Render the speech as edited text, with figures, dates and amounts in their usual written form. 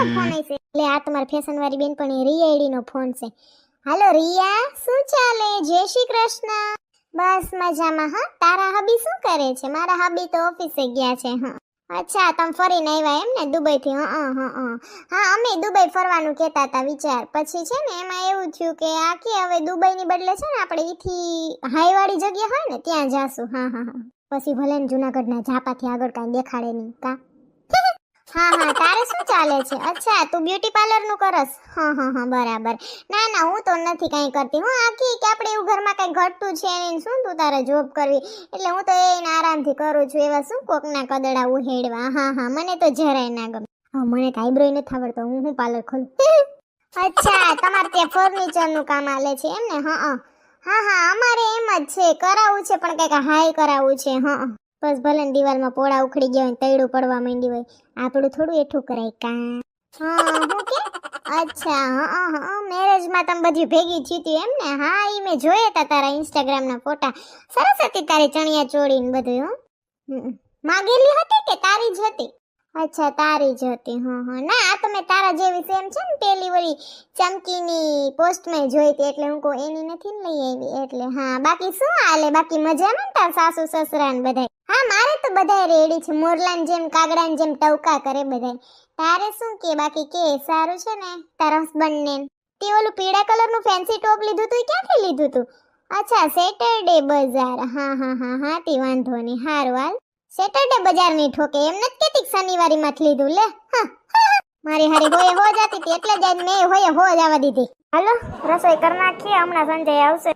કોનો ફોન છે? એટલે આ તમારી ફેશન વાળી બેનપણી રિયા આઈડી નો ફોન છે. હાલો રિયા, શું ચાલે? જય શ્રી કૃષ્ણ. બસ મજામાં. હા, તારા હબી શું કરે છે? મારા હબી તો ઓફિસે ગયા છે. હા, અચ્છા, તમે ફરીને આવ્યા એમ ને દુબઈ થી? હા, અમે દુબઈ ફરવાનું કહેતા હતા. વિચાર પછી છે ને એમાં એવું થયું કે આખી હવે દુબઈ ની બદલે છે ને આપણે ઈથી હાઈ વાળી જગ્યા હોય ને ત્યાં જાશું. હા, પછી ભલે ને જુનાગઢના ઝાપાથી આગળ કાંઈ દેખાડે નહીં કા. હા, તારે શું ચાલે છે? અચ્છા, તું બ્યુટી પાર્લર નું કરસ? હા, બરાબર. ના, હું તો નથી કાંઈ કરતી. હું આખી કે આપણે એવું ઘરમાં કાંઈ ઘટતું છે ને શું તું તારે જોબ કરવી, એટલે હું તો એને આરામથી કરું છું. એવા શું કોકના કદડા ઉહેડવા. હા, મને તો જરાય ના ગમે. હા, મને કાંઈ બ્રોય નથી આવડતો. હું પાર્લર ખોલું. અચ્છા, તમારે ત્યાં ફર્નિચર નું કામ આલે છે એમ ને? હા, અમારે એમ જ છે. કરાવવું છે પણ કંઈક હાઈ કરાવવું છે. બસ ભલે ને દિવાલમાં પોળા ઉખડી ગયા હોય, તૈડું પડવા માંડી હોય, આપણું થોડું એઠું કરાય કા. હું કે અચ્છા, મેરેજમાં તમે બધી ભેગી થતી એમ ને? હા, ઈ મેં જોયા હતા તારા ઇન્સ્ટાગ્રામ ના ફોટા. સરસ હતી તારી ચણિયા ચોળી ને બધું. માગેલી હતી કે તારી જ હતી? અચ્છા, તારી જ હતી. ના, આ તો મેં તારા જેવી સેમ છે ને પેલી વળી ચમકીની પોસ્ટમાં જોઈ હતી, એટલે હું કહું એની નથી ને લઈ આવી એટલે. હા, બાકી શું હાલે? બાકી મજામાં ને તાર સાસુ સસરા ને બધાય? હા, મારે તો બધાય રેડી છે. મોરલાન જેમ કાગડાન જેમ ટવકા કરે બધાય. તારે શું કે? બાકી કે સારું છે ને તારા હસબન્ડ ને? તે ઓલું પીળા કલરનું ફેન્સી ટોપ લીધું તું, ક્યાંથી લીધું તું? અચ્છા, સેટરડે બજાર. હા, તે વાંધો નહીં. હારું હાલ. સેટરડે બજાર નહીં ઠોકે એમ નથી કેતી શનિવારી માંથી લીધું લે. મારી હારી હોye હો જાતી હતી એટલે જ મેં હોye હો જવા દીધી. હાલો, રસોઈ કરી નાખીએ, હમણાં સંજય આવશે.